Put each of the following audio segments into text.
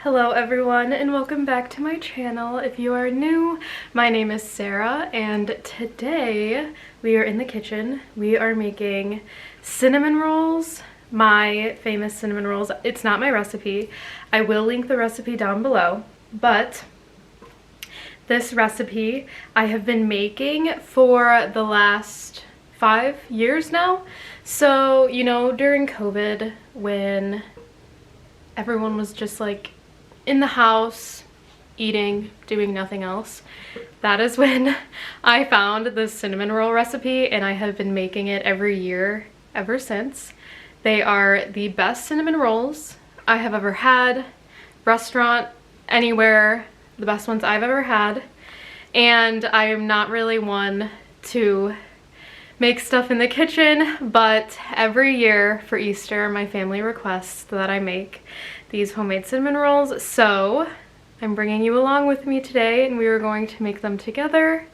Hello everyone and welcome back to my channel. If you are new, my name is Sarah and today we are in the kitchen. We are making cinnamon rolls, my famous cinnamon rolls. It's not my recipe. I will link the recipe down below, but this recipe I have been making for the last 5 years now. So, you know, during COVID when everyone was just like in the house, eating, doing nothing else, that is when I found this cinnamon roll recipe and I have been making it every year ever since. They are the best cinnamon rolls I have ever had, restaurant, anywhere, the best ones I've ever had. And I am not really one to make stuff in the kitchen, but every year for Easter my family requests that I make these homemade cinnamon rolls, so I'm bringing you along with me today and we are going to make them together.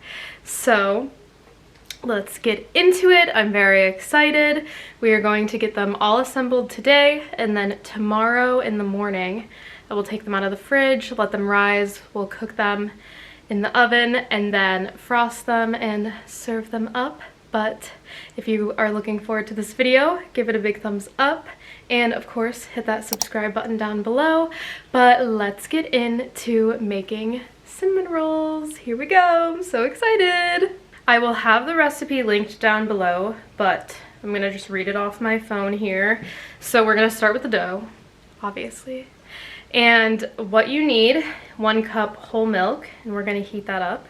So let's get into it. I'm very excited. We are going to get them all assembled today, and then tomorrow in the morning I will take them out of the fridge, let them rise, we'll cook them in the oven and then frost them and serve them up. But if you are looking forward to this video, give it a big thumbs up and of course hit that subscribe button down below. But let's get into making cinnamon rolls. Here we go. I'm so excited. I will have the recipe linked down below, but I'm gonna just read it off my phone here. So we're gonna start with the dough, obviously. And what you need, 1 cup whole milk, and we're gonna heat that up.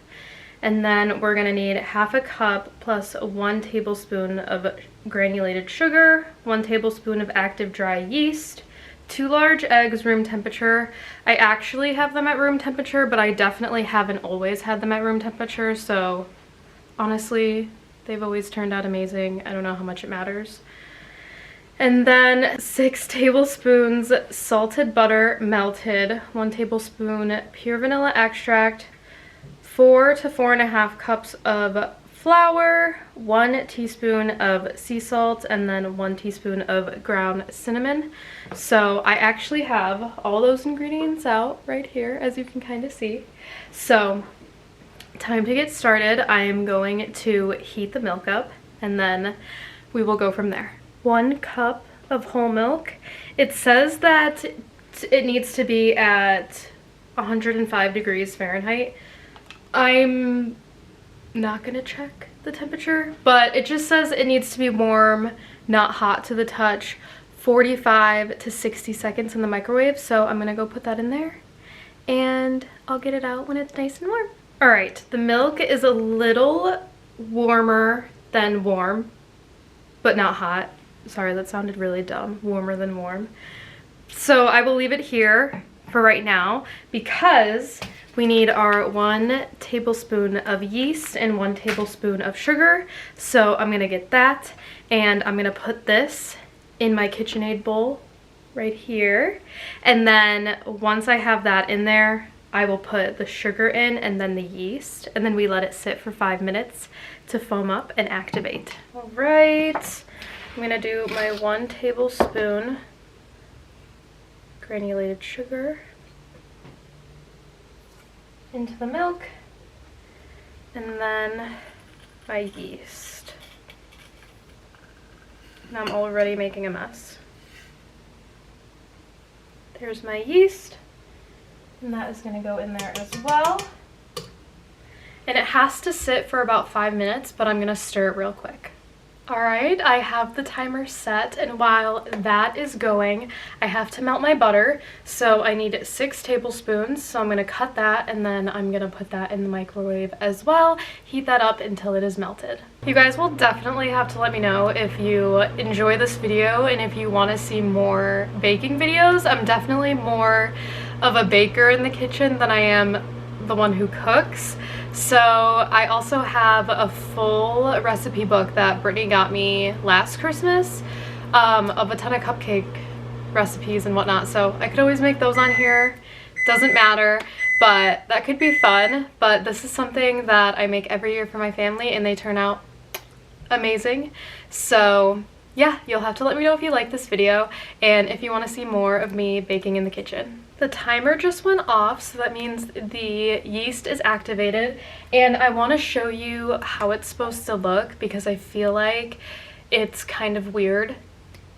And then we're gonna need 1/2 cup plus 1 tablespoon of granulated sugar, 1 tablespoon of active dry yeast, 2 large eggs room temperature. I actually have them at room temperature, but I definitely haven't always had them at room temperature, so honestly, they've always turned out amazing. I don't know how much it matters. And then 6 tablespoons salted butter melted, 1 tablespoon pure vanilla extract, 4 to 4.5 cups of flour, 1 teaspoon of sea salt, and then 1 teaspoon of ground cinnamon. So I actually have all those ingredients out right here, as you can kind of see. So time to get started. I am going to heat the milk up and then we will go from there. 1 cup of whole milk. It says that it needs to be at 105 degrees Fahrenheit. I'm not gonna check the temperature, but it just says it needs to be warm, not hot to the touch, 45 to 60 seconds in the microwave. So I'm gonna go put that in there and I'll get it out when it's nice and warm. All right, the milk is a little warmer than warm, but not hot. Sorry, that sounded really dumb. Warmer than warm. So I will leave it here for right now because we need our 1 tablespoon of yeast and 1 tablespoon of sugar. So I'm gonna get that and I'm gonna put this in my KitchenAid bowl right here. And then once I have that in there, I will put the sugar in and then the yeast, and then we let it sit for 5 minutes to foam up and activate. All right, I'm gonna do my 1 tablespoon granulated sugar into the milk, and then my yeast. Now I'm already making a mess. There's my yeast, and that is gonna go in there as well. And it has to sit for about 5 minutes, but I'm gonna stir it real quick. All right, I have the timer set, and while that is going, I have to melt my butter. So I need 6 tablespoons, so I'm gonna cut that, and then I'm gonna put that in the microwave as well, heat that up until it is melted. You guys will definitely have to let me know if you enjoy this video and if you wanna see more baking videos. I'm definitely more of a baker in the kitchen than I am the one who cooks. So I also have a full recipe book that Brittany got me last Christmas of a ton of cupcake recipes and whatnot, so I could always make those on here. Doesn't matter, but that could be fun. But this is something that I make every year for my family and they turn out amazing. So yeah, you'll have to let me know if you like this video and if you want to see more of me baking in the kitchen. The timer just went off, so that means the yeast is activated, and I want to show you how it's supposed to look because I feel like it's kind of weird.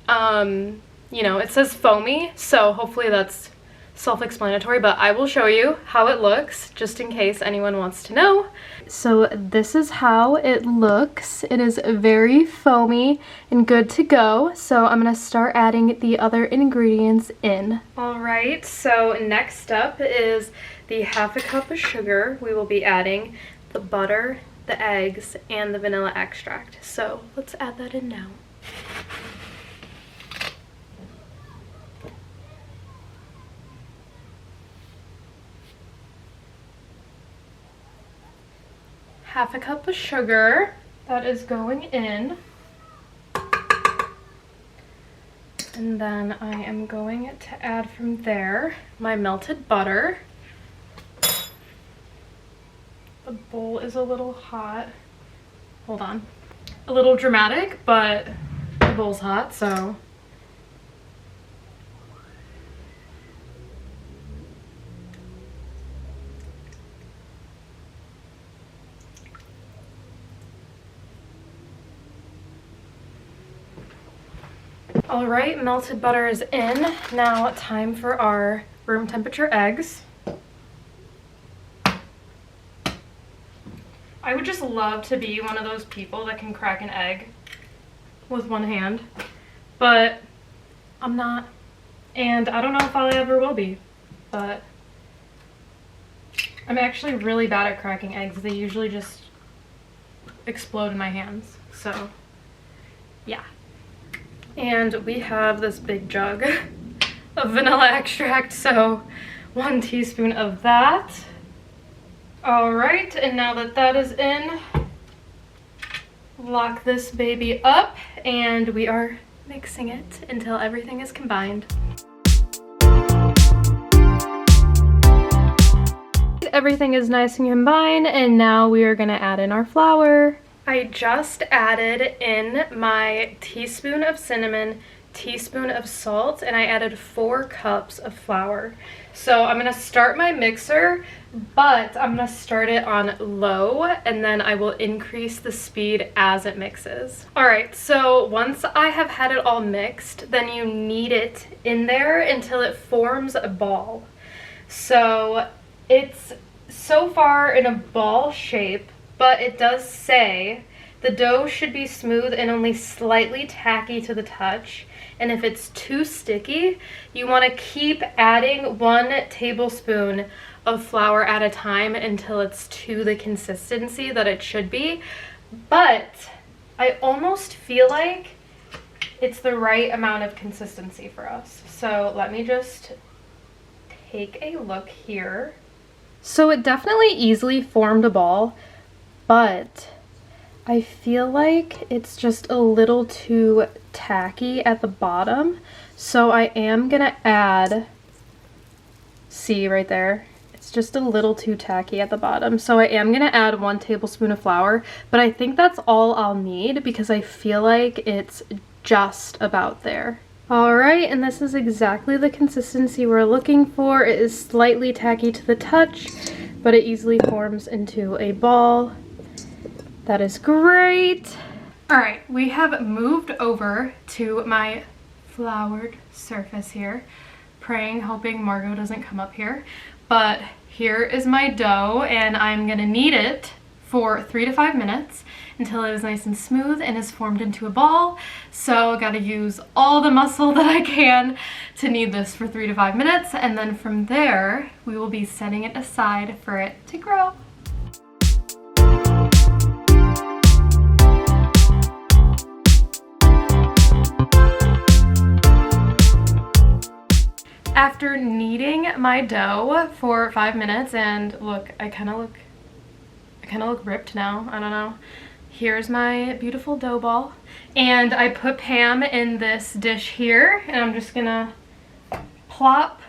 You know, it says foamy, so hopefully that's self-explanatory, but I will show you how it looks just in case anyone wants to know. So this is how it looks. It is very foamy and good to go. So I'm gonna start adding the other ingredients in. All right, so next up is the half a cup of sugar. We will be adding the butter, the eggs, and the vanilla extract. So let's add that in now. Half a cup of sugar that is going in. And then I am going to add from there my melted butter. The bowl is a little hot. Hold on. A little dramatic, but the bowl's hot, so. All right, melted butter is in. Now time for our room temperature eggs. I would just love to be one of those people that can crack an egg with one hand, but I'm not, and I don't know if I ever will be, but I'm actually really bad at cracking eggs. They usually just explode in my hands, so yeah. And we have this big jug of vanilla extract, so 1 teaspoon of that. All right, and now that that is in, lock this baby up, and we are mixing it until everything is combined. Everything is nice and combined, and now we are gonna add in our flour. I just added in my teaspoon of cinnamon, teaspoon of salt, and I added 4 cups of flour. So I'm gonna start my mixer, but I'm gonna start it on low, and then I will increase the speed as it mixes. All right, so once I have had it all mixed, then you knead it in there until it forms a ball. So it's so far in a ball shape, but it does say the dough should be smooth and only slightly tacky to the touch. And if it's too sticky, you want to keep adding 1 tablespoon of flour at a time until it's to the consistency that it should be. But I almost feel like it's the right amount of consistency for us. So let me just take a look here. So it definitely easily formed a ball, but I feel like it's just a little too tacky at the bottom. So I am gonna add, see right there, it's just a little too tacky at the bottom. So I am gonna add 1 tablespoon of flour, but I think that's all I'll need because I feel like it's just about there. All right, and this is exactly the consistency we're looking for. It is slightly tacky to the touch, but it easily forms into a ball. That is great. All right, we have moved over to my floured surface here, praying, hoping Margot doesn't come up here. But here is my dough, and I'm gonna knead it for 3 to 5 minutes until it is nice and smooth and is formed into a ball. So gotta use all the muscle that I can to knead this for 3 to 5 minutes, and then from there we will be setting it aside for it to grow. After kneading my dough for 5 minutes, and look, I kind of look ripped now, I don't know. Here's my beautiful dough ball, and I put Pam in this dish here, and I'm just gonna plop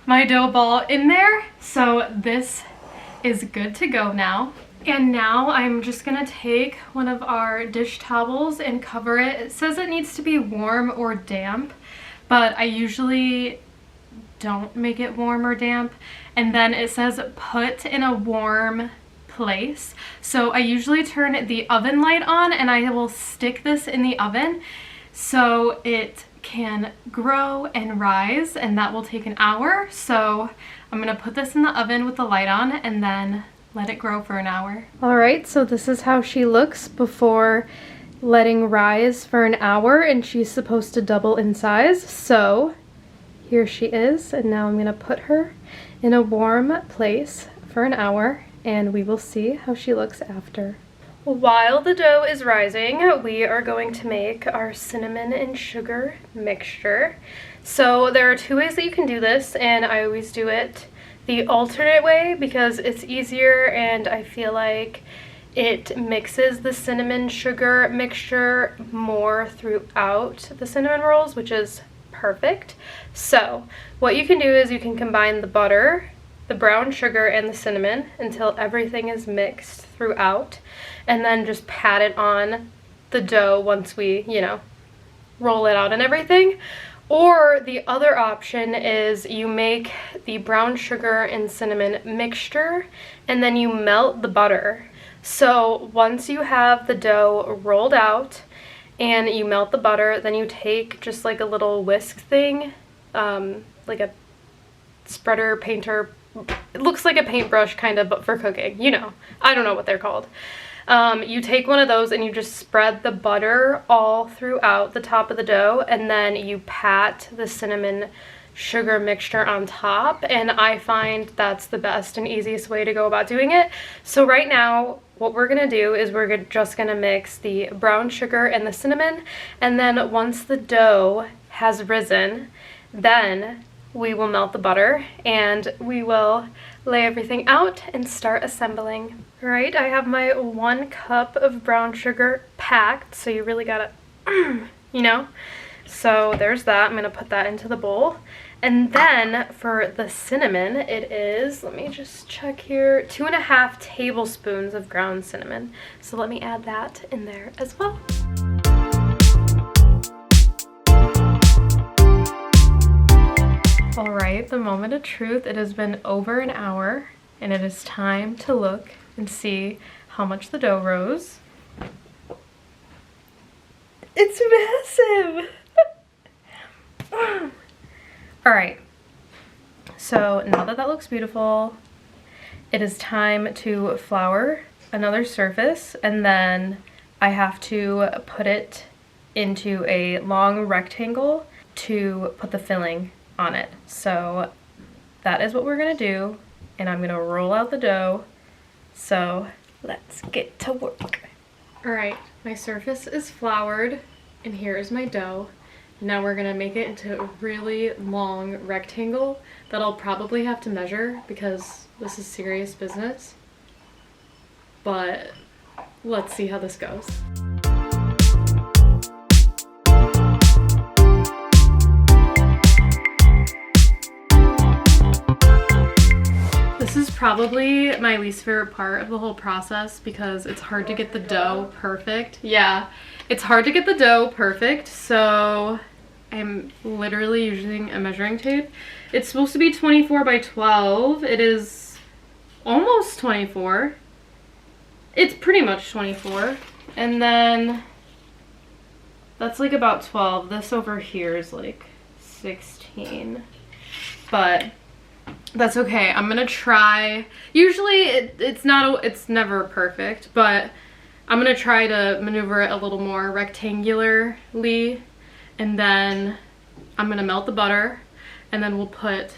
my dough ball in there. So this is good to go now. And now I'm just gonna take one of our dish towels and cover it. It says it needs to be warm or damp, but I usually don't make it warm or damp. And then it says put in a warm place. So I usually turn the oven light on and I will stick this in the oven so it can grow and rise, and that will take an hour. So I'm gonna put this in the oven with the light on and then let it grow for an hour. All right, so this is how she looks before letting rise for an hour, and she's supposed to double in size. So here she is, and now I'm gonna put her in a warm place for an hour, and we will see how she looks after. While the dough is rising, we are going to make our cinnamon and sugar mixture. So there are two ways that you can do this, and I always do it the alternate way because it's easier, and I feel like it mixes the cinnamon sugar mixture more throughout the cinnamon rolls, which is perfect. So what you can do is you can combine the butter, the brown sugar, and the cinnamon until everything is mixed throughout, and then just pat it on the dough once we, you know, roll it out and everything. Or the other option is you make the brown sugar and cinnamon mixture and then you melt the butter. So once you have the dough rolled out and you melt the butter, then you take just like a little whisk thing, like a spreader, painter, it looks like a paintbrush kind of, but for cooking, you know, I don't know what they're called. You take one of those and you just spread the butter all throughout the top of the dough, and then you pat the cinnamon sugar mixture on top, and I find that's the best and easiest way to go about doing it. So right now what we're gonna do is we're just gonna mix the brown sugar and the cinnamon, and then once the dough has risen, then we will melt the butter and we will lay everything out and start assembling. All right, I have my 1 cup of brown sugar packed, so you really gotta, you know? So there's that. I'm gonna put that into the bowl. And then for the cinnamon, it is, let me just check here, 2.5 tablespoons of ground cinnamon. So let me add that in there as well. All right, the moment of truth. It has been over an hour, and it is time to look and see how much the dough rose. It's massive! All right, so now that that looks beautiful, it is time to flour another surface, and then I have to put it into a long rectangle to put the filling on it. So that is what we're gonna do, and I'm gonna roll out the dough. So let's get to work. All right, my surface is floured, and here is my dough. Now we're gonna make it into a really long rectangle that I'll probably have to measure because this is serious business. But let's see how this goes. This is probably my least favorite part of the whole process because it's hard to get the dough perfect. Yeah, it's hard to get the dough perfect, so I'm literally using a measuring tape. It's supposed to be 24 by 12. It is almost 24. It's pretty much 24. And then that's like about 12. This over here is like 16. But that's okay. I'm gonna try. Usually it's never perfect, but I'm gonna try to maneuver it a little more rectangularly, and then I'm gonna melt the butter, and then we'll put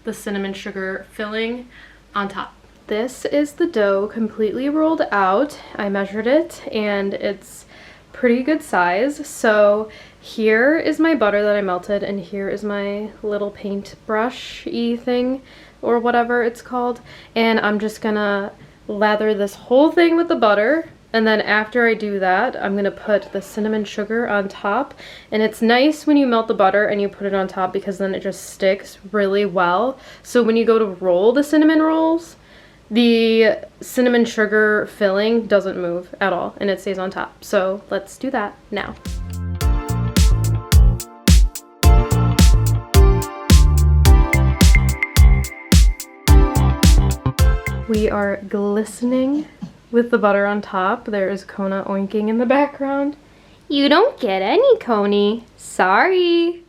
the cinnamon sugar filling on top. This is the dough completely rolled out. I measured it and it's pretty good size. So here is my butter that I melted, and here is my little paintbrush-y thing, or whatever it's called. And I'm just gonna lather this whole thing with the butter, and then after I do that, I'm gonna put the cinnamon sugar on top. And it's nice when you melt the butter and you put it on top because then it just sticks really well. So when you go to roll the cinnamon rolls, the cinnamon sugar filling doesn't move at all and it stays on top. So let's do that now. We are glistening with the butter on top. There is Kona oinking in the background. You don't get any, Coney. Sorry.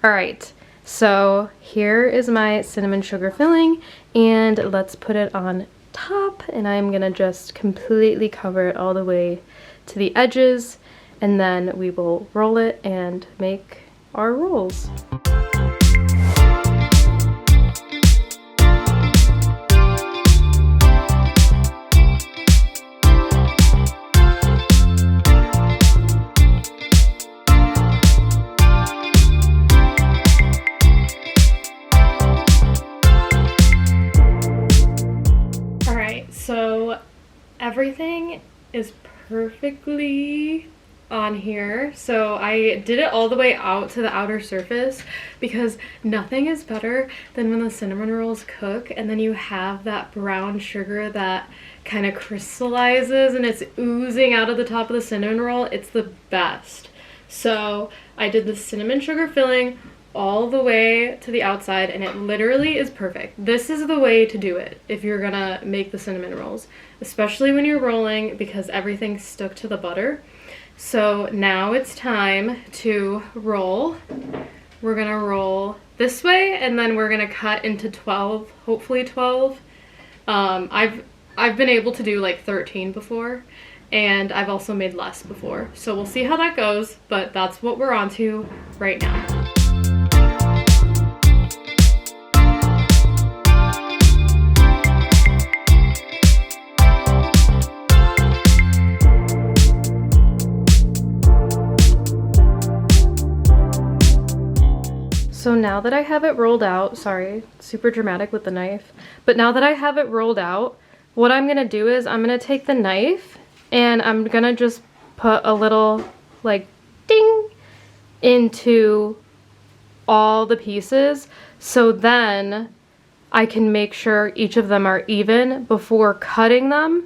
All right, so here is my cinnamon sugar filling, and let's put it on top, and I'm gonna just completely cover it all the way to the edges, and then we will roll it and make our rolls. So everything is perfectly on here. So I did it all the way out to the outer surface because nothing is better than when the cinnamon rolls cook and then you have that brown sugar that kind of crystallizes and it's oozing out of the top of the cinnamon roll. It's the best. So I did the cinnamon sugar filling all the way to the outside, and it literally is perfect. This is the way to do it if you're gonna make the cinnamon rolls, especially when you're rolling because everything's stuck to the butter. So now it's time to roll. We're gonna roll this way, and then we're gonna cut into 12, hopefully 12. I've been able to do like 13 before, and I've also made less before. So we'll see how that goes, but that's what we're on to right now. So now that I have it rolled out, sorry, super dramatic with the knife, but now that I have it rolled out, what I'm gonna do is I'm gonna take the knife and I'm gonna just put a little like ding into all the pieces, so then I can make sure each of them are even before cutting them.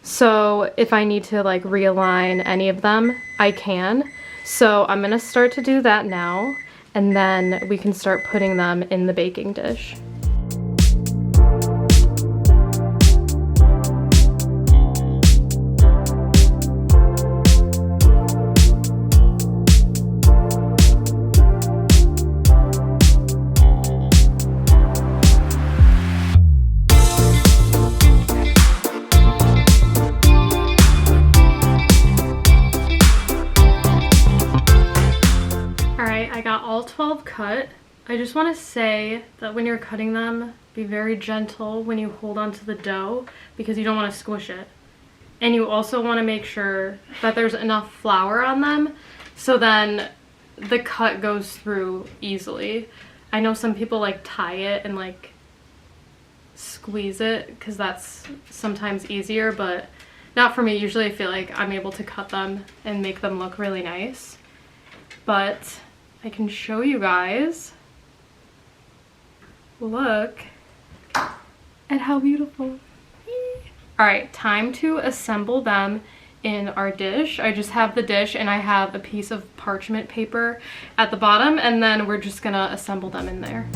So if I need to like realign any of them, I can. So I'm gonna start to do that now, and then we can start putting them in the baking dish. I got all 12 cut. I just want to say that when you're cutting them, be very gentle when you hold onto the dough because you don't want to squish it. And you also want to make sure that there's enough flour on them so then the cut goes through easily. I know some people like tie it and like squeeze it because that's sometimes easier, but not for me. Usually I feel like I'm able to cut them and make them look really nice. But I can show you guys. Look at how beautiful. All right, time to assemble them in our dish. I just have the dish and I have a piece of parchment paper at the bottom, and then we're just gonna assemble them in there.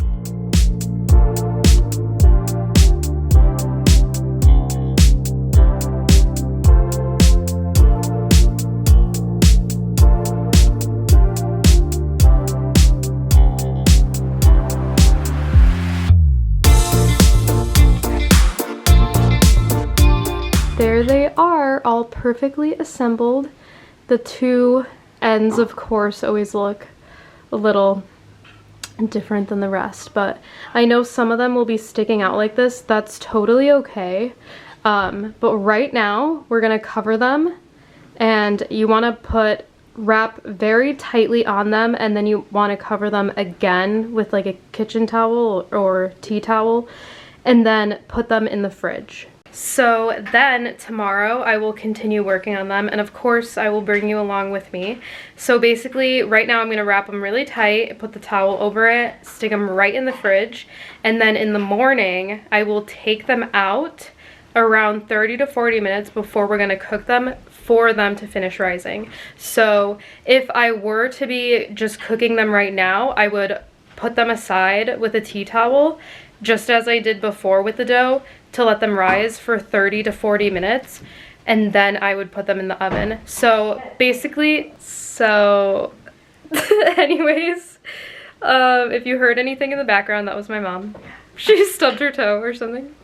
There they are, all perfectly assembled. The two ends, of course, always look a little different than the rest, but I know some of them will be sticking out like this. That's totally okay. But right now, we're gonna cover them, and you wanna wrap very tightly on them, and then you wanna cover them again with like a kitchen towel or tea towel, and then put them in the fridge. So then tomorrow I will continue working on them, and of course I will bring you along with me. So basically right now I'm going to wrap them really tight, put the towel over it, stick them right in the fridge, and then in the morning I will take them out around 30 to 40 minutes before we're going to cook them for them to finish rising. So if I were to be just cooking them right now, I would put them aside with a tea towel, just as I did before with the dough, to let them rise for 30 to 40 minutes. And then I would put them in the oven. So basically, anyways, if you heard anything in the background, that was my mom. She stubbed her toe or something.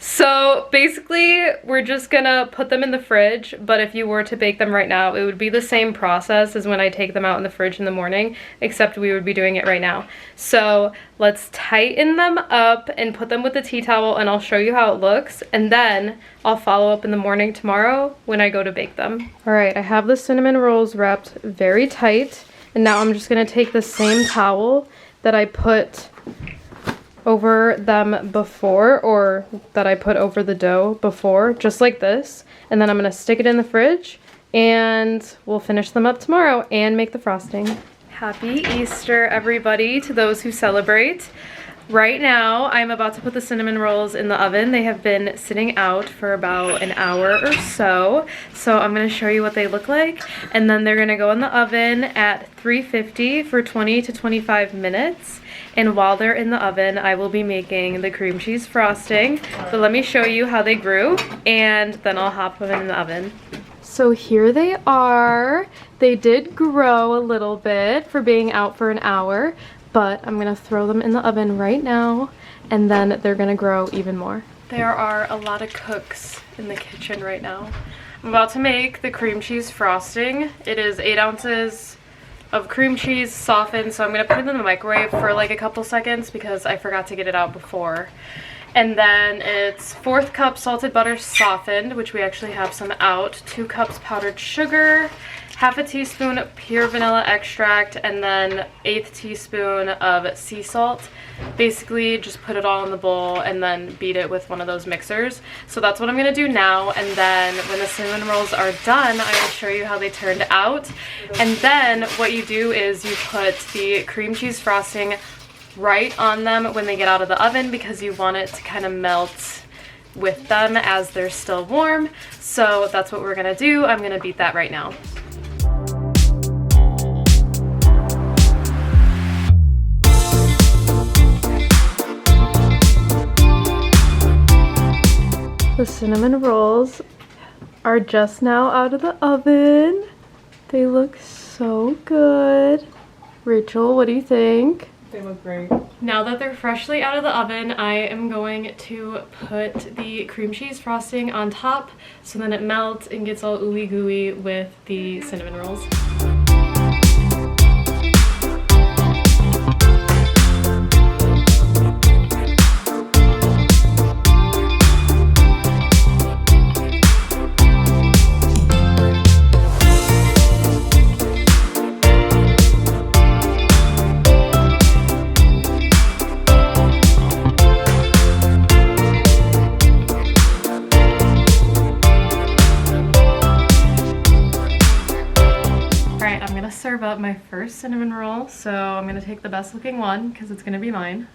So basically, we're just gonna put them in the fridge, but if you were to bake them right now, it would be the same process as when I take them out in the fridge in the morning, except we would be doing it right now. So let's tighten them up and put them with the tea towel, and I'll show you how it looks, and then I'll follow up in the morning tomorrow when I go to bake them. All right, I have the cinnamon rolls wrapped very tight, and now I'm just gonna take the same towel that I put over them before, or that I put over the dough before, just like this, and then I'm gonna stick it in the fridge and we'll finish them up tomorrow and make the frosting. Happy Easter, everybody, to those who celebrate. Right now I'm about to put the cinnamon rolls in the oven. They have been sitting out for about an hour or so, so I'm going to show you what they look like, and then they're going to go in the oven at 350 for 20 to 25 minutes. And while they're in the oven, I will be making the cream cheese frosting. But let me show you how they grew, and then I'll hop them in the oven. So here they are. They did grow a little bit for being out for an hour, but I'm gonna throw them in the oven right now, and then they're gonna grow even more. There are a lot of cooks in the kitchen right now. I'm about to make the cream cheese frosting. It is 8 ounces of cream cheese softened, so I'm gonna put it in the microwave for like a couple seconds because I forgot to get it out before. And then it's 1/4 cup salted butter softened, which we actually have some out, 2 cups powdered sugar, 1/2 teaspoon pure vanilla extract, and then 1/8 teaspoon of sea salt. Basically just put it all in the bowl and then beat it with one of those mixers. So that's what I'm gonna do now, and then when the cinnamon rolls are done, I will show you how they turned out. And then what you do is you put the cream cheese frosting right on them when they get out of the oven, because you want it to kind of melt with them as they're still warm. So that's what we're gonna do. I'm gonna beat that right now. The cinnamon rolls are just now out of the oven. They look so good. Rachel, what do you think? They look great. Now that they're freshly out of the oven, I am going to put the cream cheese frosting on top so then it melts and gets all ooey gooey with the cinnamon rolls. Serve up my first cinnamon roll, so I'm gonna take the best looking one because it's gonna be mine.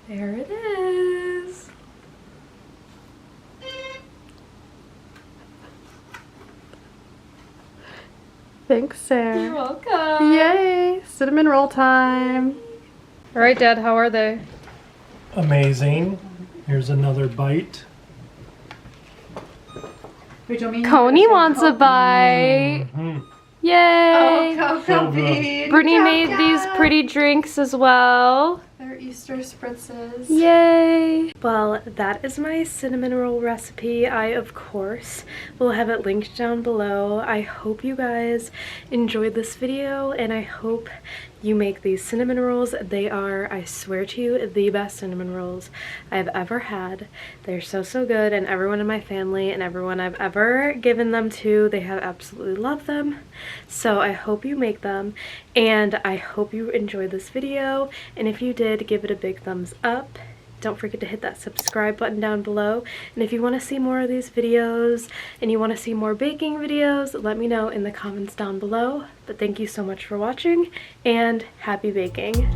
There it is. Thanks, Sarah. You're welcome. Yay! Cinnamon roll time. All right, Dad, how are they? Amazing. Here's another bite. Coney wants a bite. Mm-hmm. Yay! Oh, Cocoa Bean. Brittany made these pretty drinks as well. They're Easter spritzes. Yay! Well, that is my cinnamon roll recipe. I, of course, will have it linked down below. I hope you guys enjoyed this video, and I hope you make these cinnamon rolls. They are, I swear to you, the best cinnamon rolls I've ever had. They're so, so good, and everyone in my family and everyone I've ever given them to, they have absolutely loved them. So I hope you make them, and I hope you enjoyed this video, and if you did, give it a big thumbs up. Don't forget to hit that subscribe button down below, and if you want to see more of these videos and you want to see more baking videos, let me know in the comments down below. But thank you so much for watching, and happy baking.